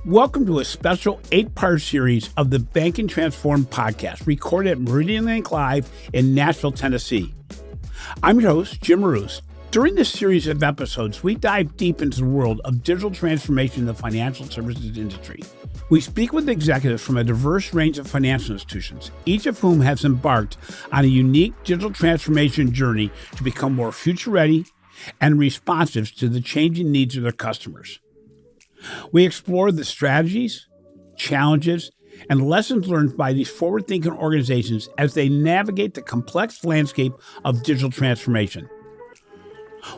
Welcome to a special 8-part series of the Banking Transformed podcast, recorded at Meridian Link Live in Nashville, Tennessee. I'm your host, Jim Roos. During this series of episodes, we dive deep into the world of digital transformation in the financial services industry. We speak with executives from a diverse range of financial institutions, each of whom has embarked on a unique digital transformation journey to become more future-ready and responsive to the changing needs of their customers. We explore the strategies, challenges, and lessons learned by these forward-thinking organizations as they navigate the complex landscape of digital transformation.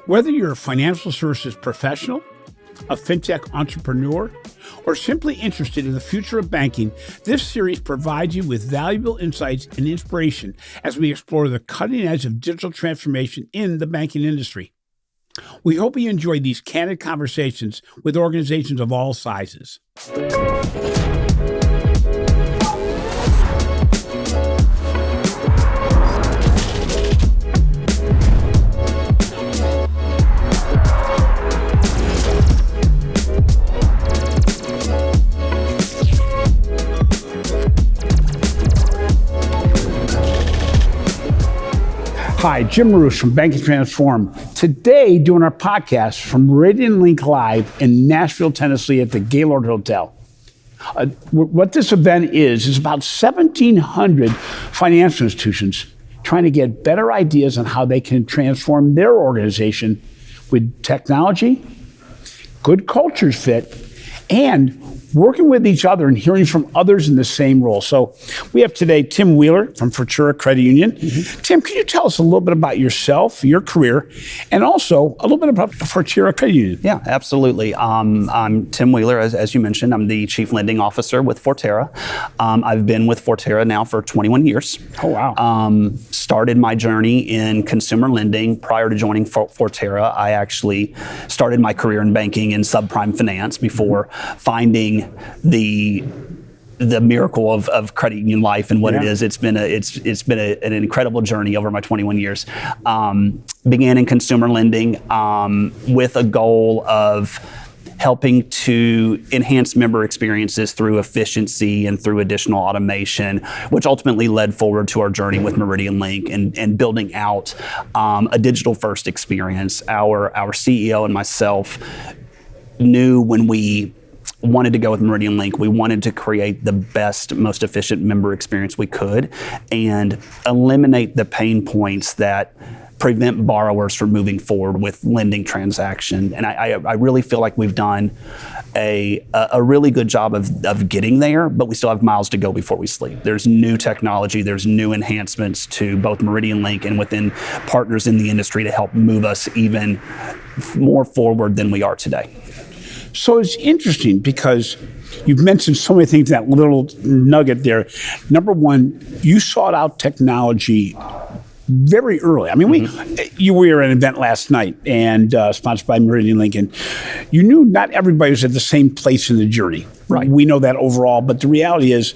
Whether you're a financial services professional, a fintech entrepreneur, or simply interested in the future of banking, this series provides you with valuable insights and inspiration as we explore the cutting edge of digital transformation in the banking industry. We hope you enjoy these candid conversations with organizations of all sizes. Hi, Jim Roos from Banking Transformed. Today, doing our podcast from Meridian Link Live in Nashville, Tennessee at the Gaylord Hotel. What this event is about 1,700 financial institutions trying to get better ideas on how they can transform their organization with technology, good cultures fit, and working with each other and hearing from others in the same role. So we have today Tim Wheeler from Fortera Credit Union. Mm-hmm. Tim, can you tell us a little bit about yourself, your career, and also a little bit about Fortera Credit Union? Yeah, absolutely. I'm Tim Wheeler, as you mentioned. I'm the Chief Lending Officer with Fortera. I've been with Fortera now for 21 years. Oh, wow. Started my journey in consumer lending. Prior to joining Fortera, I actually started my career in banking in subprime finance before finding the miracle of credit union life and what it is. It's been an incredible journey over my 21 years. Began in consumer lending with a goal of helping to enhance member experiences through efficiency and through additional automation, which ultimately led forward to our journey with Meridian Link and building out a digital first experience. Our CEO and myself knew when we wanted to go with Meridian Link, we wanted to create the best, most efficient member experience we could and eliminate the pain points that prevent borrowers from moving forward with lending transaction. And I really feel like we've done a really good job of getting there, but we still have miles to go before we sleep. There's new technology, there's new enhancements to both Meridian Link and within partners in the industry to help move us even more forward than we are today. So it's interesting because you've mentioned so many things, that little nugget there. Number one, you sought out technology very early. I mean, you were at an event last night and sponsored by Meridian Link, and you knew not everybody was at the same place in the journey. Right. We know that overall, but the reality is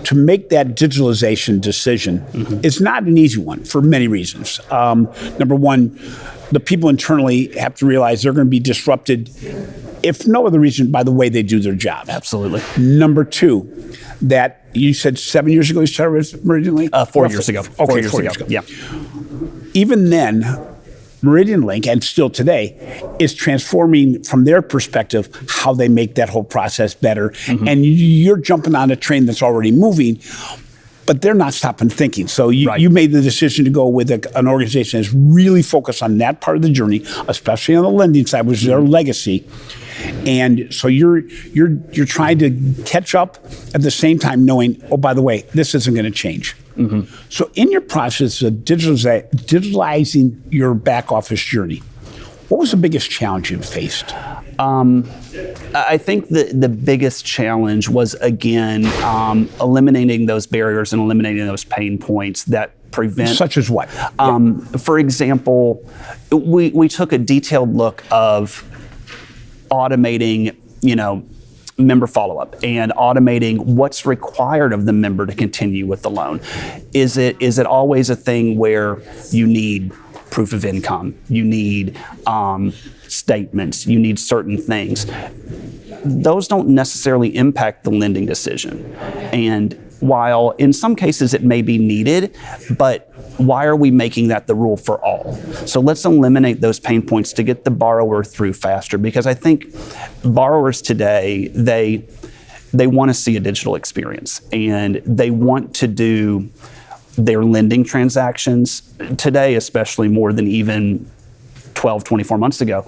to make that digitalization decision is not an easy one for many reasons. Number one, the people internally have to realize they're going to be disrupted, if no other reason, by the way they do their job. Absolutely. Number two, that you said 7 years ago you started with Meridian Link? 4 years ago. Okay, 4 years ago. Yeah. Even then, Meridian Link, and still today, is transforming from their perspective how they make that whole process better. And you're jumping on a train that's already moving, but they're not stopping thinking. So you made the decision to go with an organization that's really focused on that part of the journey, especially on the lending side, which is their legacy. And so you're trying to catch up at the same time knowing, oh, by the way, this isn't going to change. So in your process of digitalizing your back office journey, what was the biggest challenge you faced? I think the biggest challenge was, again, eliminating those barriers and eliminating those pain points that prevent. Such as what? For example, we took a detailed look of automating, member follow-up and automating what's required of the member to continue with the loan. Is it always a thing where you need proof of income, you need statements, you need certain things? those don't necessarily impact the lending decision. And while in some cases it may be needed, but why are we making that the rule for all? So let's eliminate those pain points to get the borrower through faster, because I think borrowers today, they want to see a digital experience, and they want to do their lending transactions today, especially more than even 12, 24 months ago.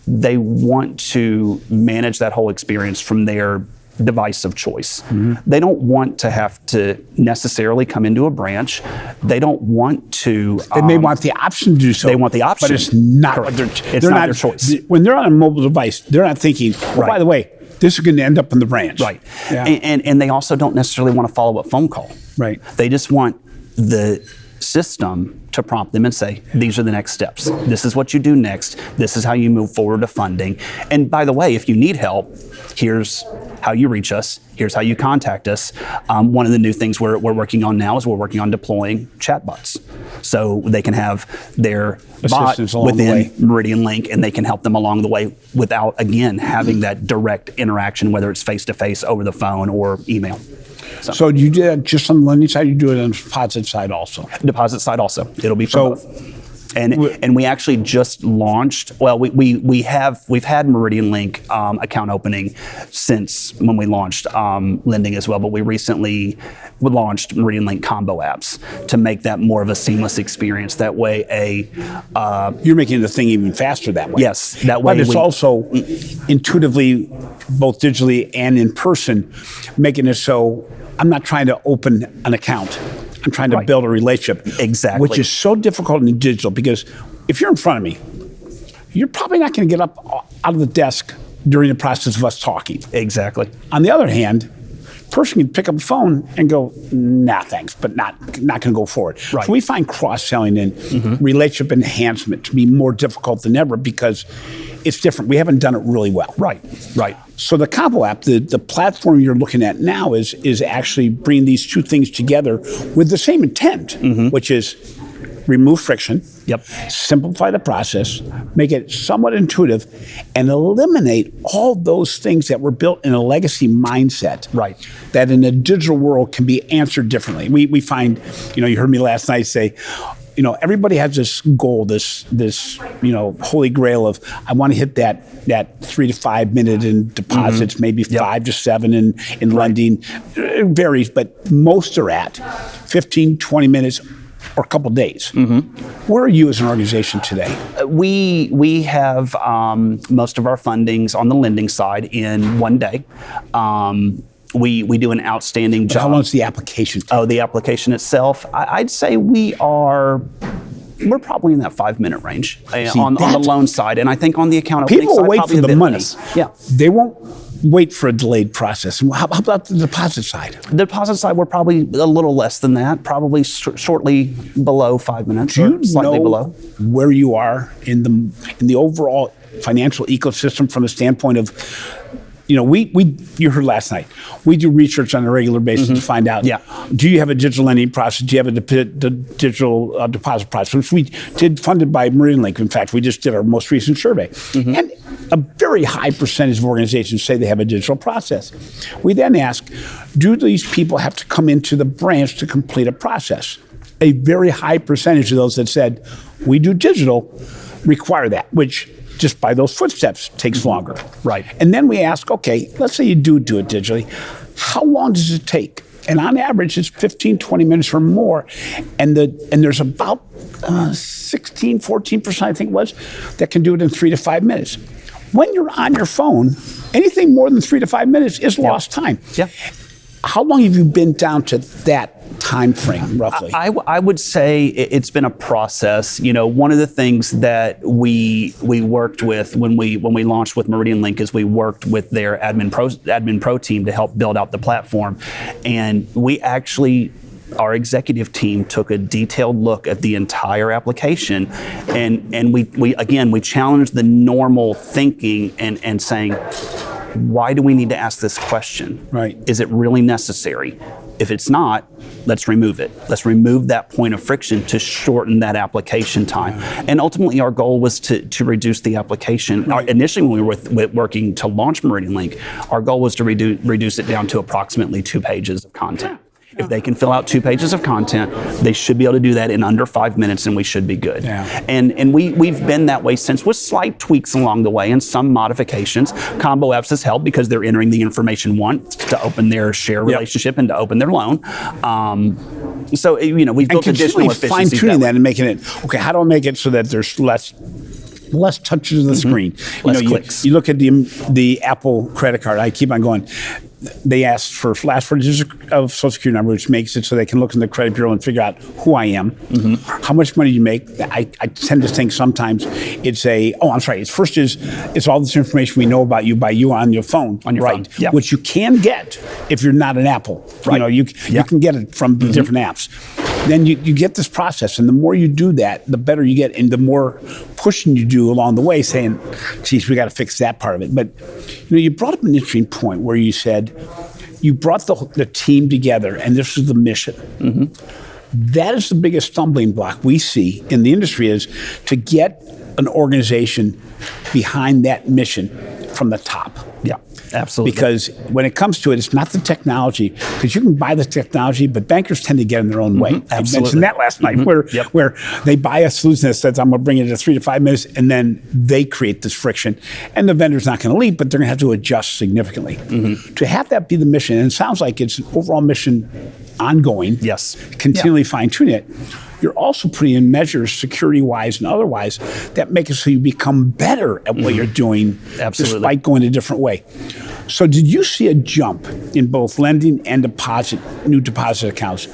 They want to manage that whole experience from their device of choice. They don't want to have to necessarily come into a branch. They don't want to. They may want the option to do so. They want the option, but it's not. It's not their choice. When they're on a mobile device, they're not thinking, oh, by the way, this is going to end up in the branch. Right. Yeah. And they also don't necessarily want to follow up phone call. Right. They just want the system to prompt them and say, these are the next steps. This is what you do next. This is how you move forward to funding. And by the way, if you need help, here's how you reach us. Here's how you contact us. One of the new things we're working on now is we're working on deploying chatbots. So they can have their bot within Meridian Link, and they can help them along the way without, again, having that direct interaction, whether it's face-to-face, over the phone, or email. So do you do that just on the lending side, or you do it on the deposit side also? Deposit side also. It'll be for both. And we actually just launched, well, we've had Meridian Link account opening since when we launched lending as well, but we recently launched Meridian Link combo apps to make that more of a seamless experience. That way you're making the thing even faster that way. Yes, that way. But it's also intuitively, both digitally and in person, making it so I'm not trying to open an account. I'm trying to build a relationship. Exactly. Which is so difficult in digital, because if you're in front of me, you're probably not going to get up out of the desk during the process of us talking. Exactly. On the other hand, a person can pick up a phone and go, nah, thanks, but not going to go forward. Right. So we find cross-selling and relationship enhancement to be more difficult than ever, because it's different. We haven't done it really well. Right. So the combo app, the platform you're looking at now is actually bringing these two things together with the same intent, which is remove friction, simplify the process, make it somewhat intuitive, and eliminate all those things that were built in a legacy mindset that in a digital world can be answered differently. We find, you heard me last night say, everybody has this goal, this holy grail of, I want to hit that 3 to 5 minute in deposits, maybe 5 to 7 in lending. It varies, but most are at 15, 20 minutes or a couple days. Where are you as an organization today? We have most of our fundings on the lending side in 1 day. We do an outstanding job. How long is the application take? Oh, the application itself, I'd say we're probably in that 5 minute range on the loan side, and I think on the account opening people side, will wait for the money. Yeah, they won't wait for a delayed process. How about the deposit side? The deposit side, we're probably a little less than that, probably shortly below 5 minutes, or slightly below. Where you are in the overall financial ecosystem from the standpoint of, you heard last night, we do research on a regular basis to find out, do you have a digital lending process? Do you have a digital deposit process? Which we did, funded by Meridian Link. In fact, we just did our most recent survey. And a very high percentage of organizations say they have a digital process. We then ask, do these people have to come into the branch to complete a process? A very high percentage of those that said, we do digital, require that, which just by those footsteps takes longer. Right. And then we ask, okay, let's say you do it digitally. How long does it take? And on average, it's 15, 20 minutes or more. And there's about 16, 14%, I think it was, that can do it in 3 to 5 minutes. When you're on your phone, anything more than 3 to 5 minutes is lost time. Yeah. How long have you been down to that time frame, roughly? I would say it's been a process. One of the things that we worked with when we launched with Meridian Link is we worked with their admin pro team to help build out the platform, and our executive team took a detailed look at the entire application, and we challenged the normal thinking and saying, why do we need to ask this question? Right. Is it really necessary? If it's not, let's remove it. Let's remove that point of friction to shorten that application time. And ultimately, our goal was to reduce the application. Initially, when we were working to launch Meridian Link, our goal was to reduce it down to approximately 2 pages of content. If they can fill out 2 pages of content, they should be able to do that in under 5 minutes, and we should be good. And we've been that way since, with slight tweaks along the way and some modifications. Combo apps has helped because they're entering the information once to open their share relationship and to open their loan. So we've built additional efficiencies. Fine-tuning that and making it, okay, how do I make it so that there's less touches of the screen? Less clicks. You look at the Apple credit card. I keep on going. They asked for last 4 digits of Social Security number, which makes it so they can look in the credit bureau and figure out who I am, how much money you make. I tend to think sometimes it's it's all this information we know about you by you on your phone, phone. Yep. Which you can get if you're not an Apple. Right. You can get it from different apps. Then you get this process, and the more you do that, the better you get, and the more pushing you do along the way, saying, geez, we got to fix that part of it. But you brought up an interesting point where you said you brought the team together, and this is the mission. That is the biggest stumbling block we see in the industry, is to get an organization behind that mission from the top. Yeah, absolutely. Because when it comes to it, it's not the technology, because you can buy the technology, but bankers tend to get in their own way. Absolutely. I mentioned that last night, where they buy a solution that says, I'm going to bring it to 3 to 5 minutes, and then they create this friction. And the vendor's not going to leave, but they're going to have to adjust significantly. To have that be the mission, and it sounds like it's an overall mission ongoing, continually fine-tune it. You're also putting in measures, security-wise and otherwise, that make it so you become better at what you're doing, despite going a different way. So did you see a jump in both lending and new deposit accounts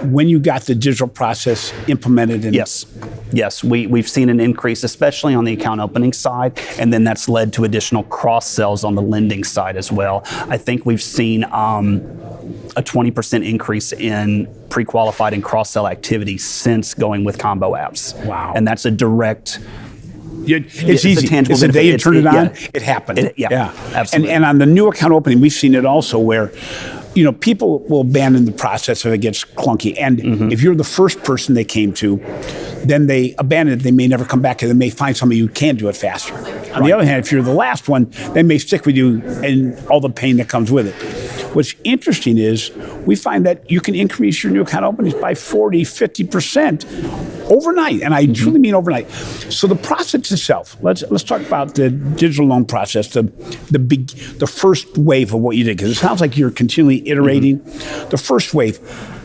when you got the digital process implemented? Yes, we've seen an increase, especially on the account opening side, and then that's led to additional cross-sells on the lending side as well. I think we've seen a 20% increase in pre-qualified and cross-sell activity since going with combo apps. Wow. And that's a direct... It's easy. It's the day you turn it on, it happened. Absolutely. And on the new account opening, we've seen it also where people will abandon the process if it gets clunky. And if you're the first person they came to, then they abandon it. They may never come back, and they may find somebody who can do it faster. On the other hand, if you're the last one, they may stick with you and all the pain that comes with it. What's interesting is we find that you can increase your new account openings by 40, 50% overnight. And I truly mean overnight. So the process itself, let's talk about the digital loan process, the first wave of what you did, because it sounds like you're continually iterating. The first wave,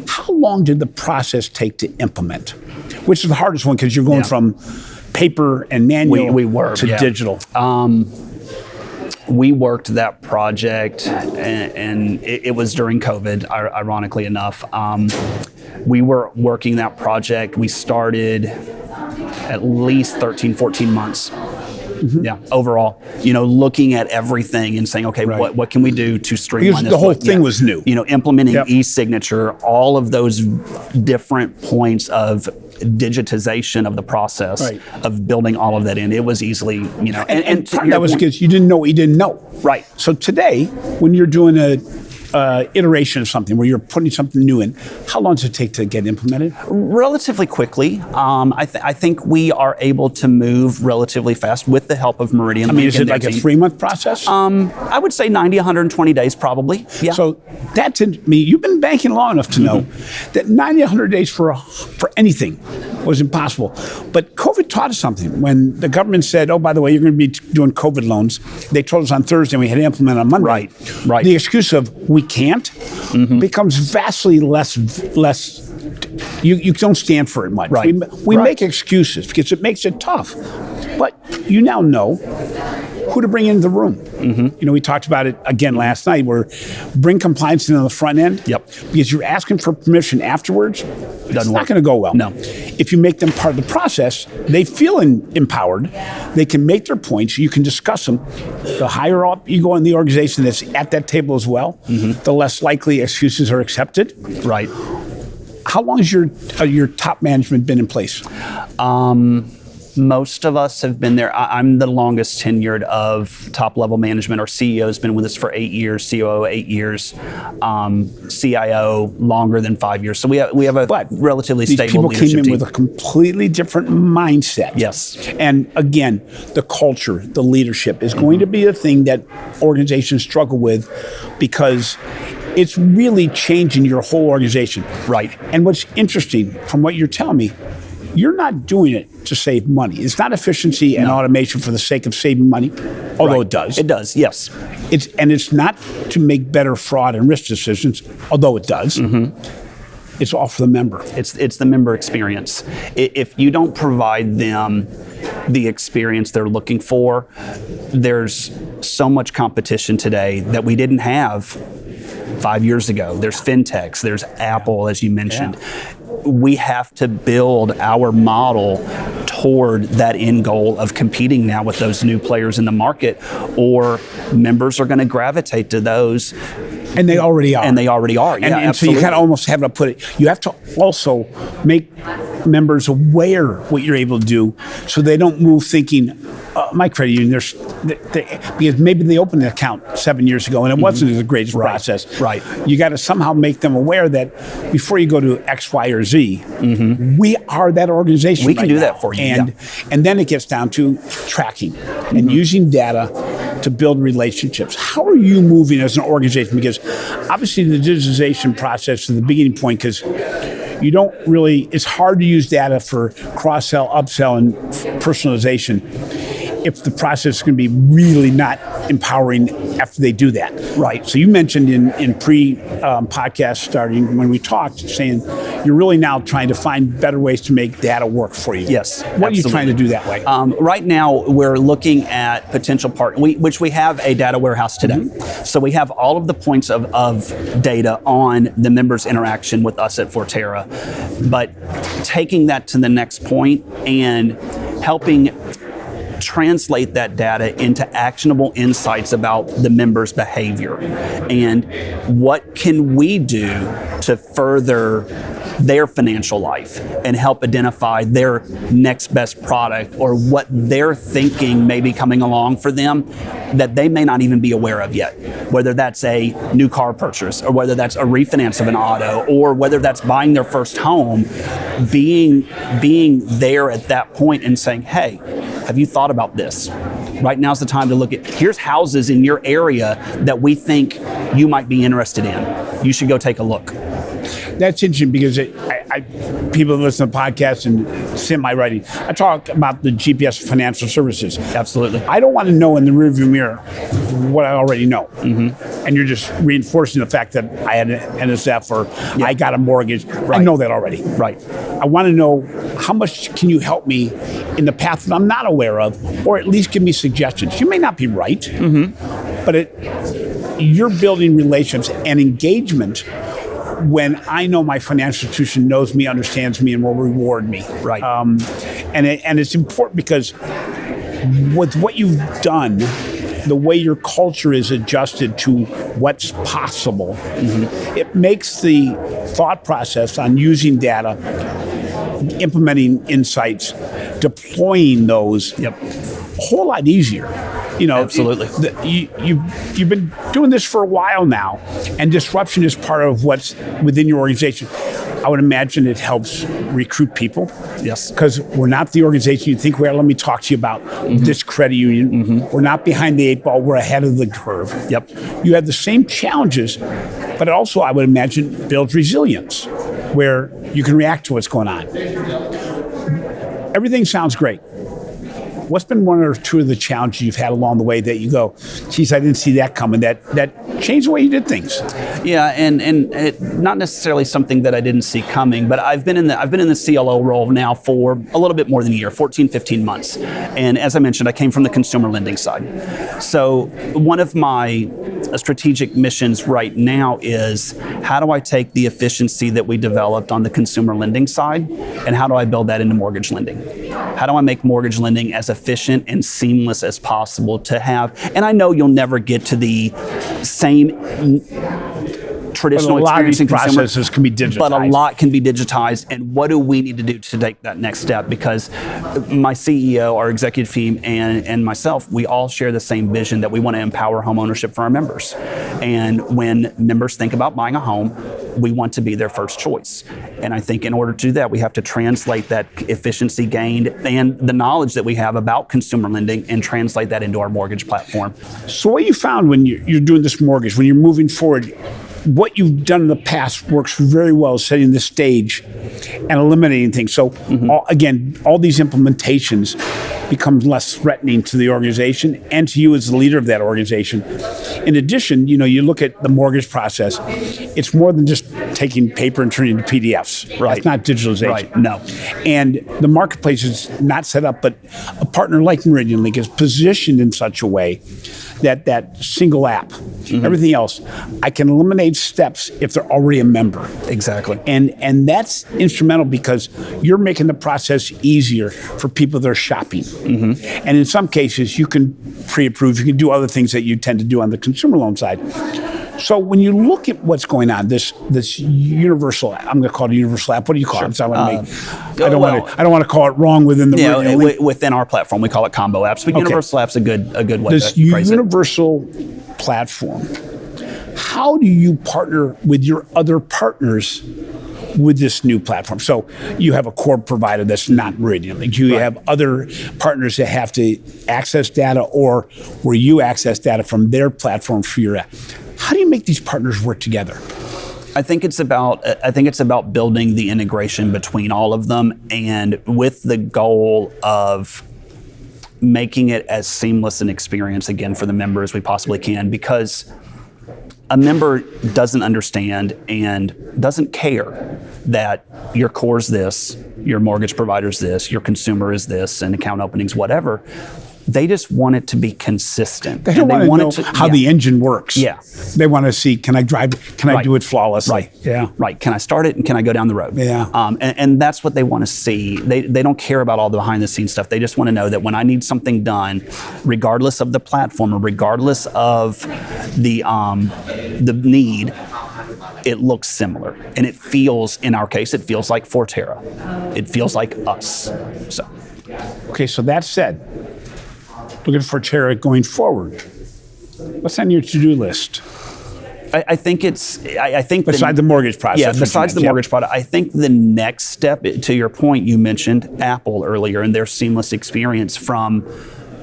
how long did the process take to implement? Which is the hardest one, because you're going from paper and manual to digital. We worked that project, and it was during COVID, ironically enough. We were working that project. We started at least 13, 14 months. Overall, looking at everything and saying, okay, what can we do to streamline this? The whole thing was new. Implementing e-signature, all of those different points of digitization of the process of building all of that in. It was easily, and part of that was because you didn't know what you didn't know. Right. So today, when you're doing a iteration of something where you're putting something new in, how long does it take to get implemented? Relatively quickly. I think we are able to move relatively fast with the help of Meridian. Is it like a 3-month process? I would say 90, 120 days probably. Yeah. So that's you've been banking long enough to know that 90, 100 days for anything was impossible. But COVID taught us something. When the government said, oh, by the way, you're going to be doing COVID loans, they told us on Thursday and we had to implement on Monday. Right. The excuse of we can't becomes vastly less. You don't stand for it much. Right. We make excuses because it makes it tough. But you now know who to bring into the room. We talked about it again last night, where bring compliance in on the front end. Because you're asking for permission afterwards. It's not going to go well. No. If you make them part of the process, they feel empowered. They can make their points. You can discuss them. The higher up you go in the organization that's at that table as well, the less likely excuses are accepted. Right. How long has your top management been in place? Most of us have been there. I'm the longest tenured of top-level management. Our CEO has been with us for 8 years, COO 8 years, CIO longer than 5 years. So we have a relatively stable leadership team. These people came in with a completely different mindset. Yes. And again, the culture, the leadership is going to be a thing that organizations struggle with because it's really changing your whole organization. Right. And what's interesting from what you're telling me, you're not doing it to save money. It's not efficiency and automation for the sake of saving money, although it does. It does, yes. It's not to make better fraud and risk decisions, although it does. It's all for the member. It's the member experience. If you don't provide them the experience they're looking for, there's so much competition today that we didn't have 5 years ago. There's fintechs, there's Apple, as you mentioned. We have to build our model toward that end goal of competing now with those new players in the market, or members are going to gravitate to those. And they already are. And so you kind of almost have to put it, you have to also make members aware what you're able to do so they don't move thinking, my credit union, because maybe they opened an account 7 years ago and it wasn't the greatest process. Right. You got to somehow make them aware that before you go to X, Y, or Z, we are that organization. We can do that for you. And then it gets down to tracking and using data to build relationships. How are you moving as an organization? Because obviously the digitization process is the beginning point, because you don't really, it's hard to use data for cross-sell, upsell, and personalization if the process is going to be really not empowering after they do that. Right. So you mentioned in pre-podcast starting when we talked, saying you're really now trying to find better ways to make data work for you. Yes. What are you trying to do that way? Right now, we're looking at potential which we have a data warehouse today. So we have all of the points of data on the members' interaction with us at Fortera, but taking that to the next point and helping translate that data into actionable insights about the member's behavior and what can we do to further their financial life and help identify their next best product or what they're thinking may be coming along for them that they may not even be aware of yet, whether that's a new car purchase or whether that's a refinance of an auto or whether that's buying their first home. Being there at that point and saying, hey, have you thought about this? Right now's the time to look at, here's houses in your area that we think you might be interested in. You should go take a look. That's interesting because people listen to podcasts and see my writing. I talk about the GPS financial services. Absolutely. I don't want to know in the rearview mirror what I already know. And you're just reinforcing the fact that I had an NSF or I got a mortgage. Right. I know that already. Right. I want to know how much can you help me in the path that I'm not aware of, or at least give me suggestions. You may not be right, but you're building relationships and engagement when I know my financial institution knows me, understands me, and will reward me. Right. And it's important because with what you've done, the way your culture is adjusted to what's possible, it makes the thought process on using data, implementing insights, deploying those a whole lot easier. You know, absolutely. You've been doing this for a while now, and disruption is part of what's within your organization. I would imagine it helps recruit people. Yes. Because we're not the organization you think we are. Let me talk to you about this credit union. We're not behind the 8 ball. We're ahead of the curve. Yep. You have the same challenges, but it also, I would imagine, builds resilience, where you can react to what's going on. Everything sounds great. What's been one or two of the challenges you've had along the way that you go, geez, I didn't see that coming, that changed the way you did things? Yeah, and it, not necessarily something that I didn't see coming, but I've been in the CLO role now for a little bit more than a year, 14, 15 months. And as I mentioned, I came from the consumer lending side. So one of my strategic missions right now is, how do I take the efficiency that we developed on the consumer lending side and how do I build that into mortgage lending? How do I make mortgage lending as efficient and seamless as possible to have? And I know you'll never get to the same traditional But a lot of experience these in consumer. processes can be digitized. But a lot can be digitized. And what do we need to do to take that next step? Because my CEO, our executive team, and myself, we all share the same vision that we want to empower home ownership for our members. And when members think about buying a home, we want to be their first choice. And I think in order to do that, we have to translate that efficiency gained and the knowledge that we have about consumer lending and translate that into our mortgage platform. So what you found when you're doing this mortgage, when you're moving forward, what you've done in the past works very well, setting the stage and eliminating things. So all these implementations become less threatening to the organization and to you as the leader of that organization. In addition, you look at the mortgage process, it's more than just taking paper and turning it into PDFs. Right. It's not digitalization. Right. No. And the marketplace is not set up, but a partner like Meridian Link is positioned in such a way that single app, everything else, I can eliminate steps if they're already a member. Exactly. And that's instrumental because you're making the process easier for people that are shopping. And in some cases, you can pre-approve, you can do other things that you tend to do on the consumer loan side. So when you look at what's going on, this universal, I'm going to call it a universal app. What do you call it? So I don't want to call it wrong within the within our platform we call it combo apps, but universal app's a good way this to phrase universal platform. How do you partner with your other partners with this new platform? So you have a core provider that's not Meridian. Like you have other partners that have to access data, or where you access data from their platform for your app. How do you make these partners work together? I think it's about building the integration between all of them, and with the goal of making it as seamless an experience again for the member as we possibly can, because a member doesn't understand and doesn't care that your core is this, your mortgage provider is this, your consumer is this, and account openings, whatever. They just want it to be consistent. They don't want to know how the engine works. Yeah. They want to see, can I drive, can I do it flawlessly? Right. Yeah. Right. Can I start it and can I go down the road? Yeah. And that's what they want to see. They don't care about all the behind the scenes stuff. They just want to know that when I need something done, regardless of the platform or regardless of the need, it looks similar. And it feels, in our case, it feels like Fortera. It feels like us. So. Okay, so that said, looking for Fortera going forward, what's on your to-do list? I think besides the mortgage process. Yeah, besides the mortgage product, I think the next step, to your point, you mentioned Apple earlier and their seamless experience from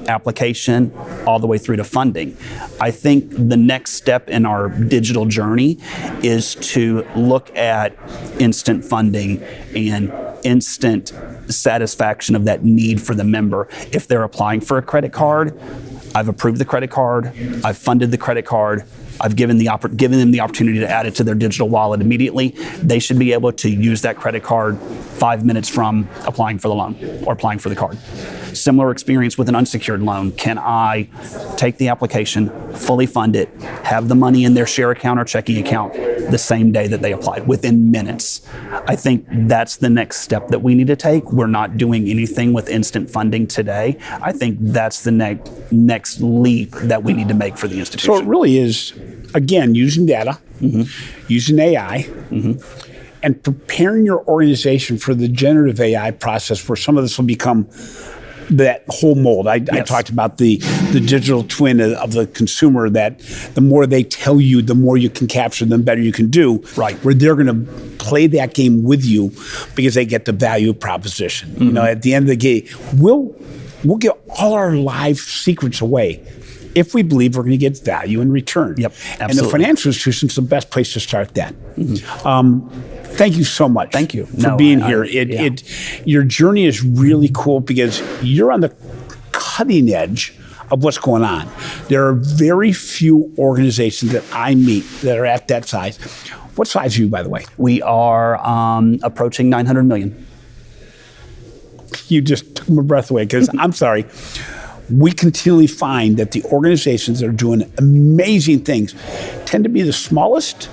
application all the way through to funding. I think the next step in our digital journey is to look at instant funding and instant satisfaction of that need for the member. If they're applying for a credit card, I've approved the credit card, I've funded the credit card, I've given them the opportunity to add it to their digital wallet immediately. They should be able to use that credit card 5 minutes from applying for the loan or applying for the card. Similar experience with an unsecured loan. Can I take the application, fully fund it, have the money in their share account or checking account the same day that they applied, within minutes? I think that's the next step that we need to take. We're not doing anything with instant funding today. I think that's the next leap that we need to make for the institution. So it really is, again, using data, using AI, and preparing your organization for the generative AI process, where some of this will become that whole mold. I talked about the digital twin of the consumer, that the more they tell you, the more you can capture, the better you can do. Right. Where they're going to play that game with you because they get the value proposition. You know, at the end of the game, we'll give all our life secrets away if we believe we're going to get value in return. Yep, absolutely. And the financial institution is the best place to start that. Thank you so much. Thank you for being here. Your journey is really cool because you're on the cutting edge of what's going on. There are very few organizations that I meet that are at that size. What size are you, by the way? We are approaching 900 million. You just took my breath away because I'm sorry. We continually find that the organizations that are doing amazing things tend to be the smallest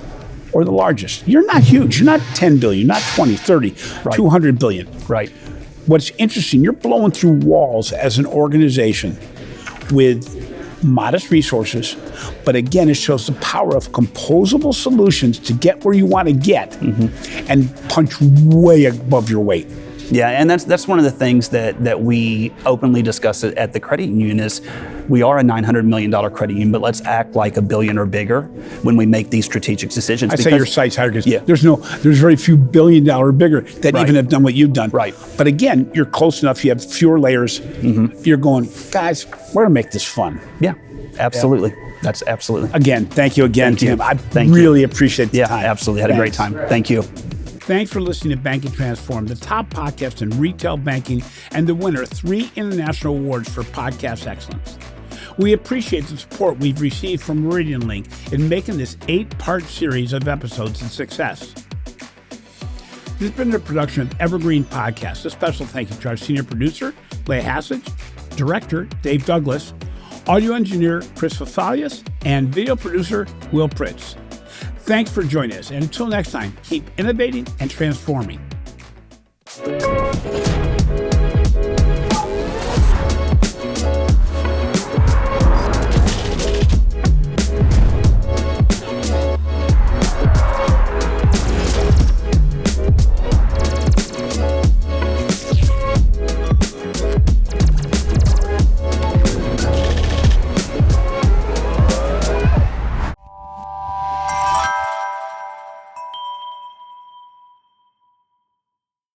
or the largest. You're not huge. You're not 10 billion, not 20, 30, right. 200 billion. Right. What's interesting, you're blowing through walls as an organization with modest resources, but again, it shows the power of composable solutions to get where you want to get and punch way above your weight. Yeah, and that's one of the things that we openly discuss at the credit union is we are a $900 million credit union, but let's act like $1 billion or bigger when we make these strategic decisions. I say your sight's higher because there's very few $1 billion or bigger that even have done what you've done. Right. But again, you're close enough. You have fewer layers. You're going, guys, we're gonna make this fun. Yeah, absolutely. Yeah. That's absolutely. Again, thank you again, Tim. I Thank really you. appreciate the time. Yeah, absolutely. Had a great time. Thank you. Thanks for listening to Banking Transform, the top podcast in retail banking and the winner of 3 international awards for podcast excellence. We appreciate the support we've received from Meridian Link in making this 8-part series of episodes a success. This has been a production of Evergreen Podcast. A special thank you to our senior producer, Leah Hassage, director, Dave Douglas, audio engineer, Chris Fafalius, and video producer, Will Pritz. Thanks for joining us, and until next time, keep innovating and transforming.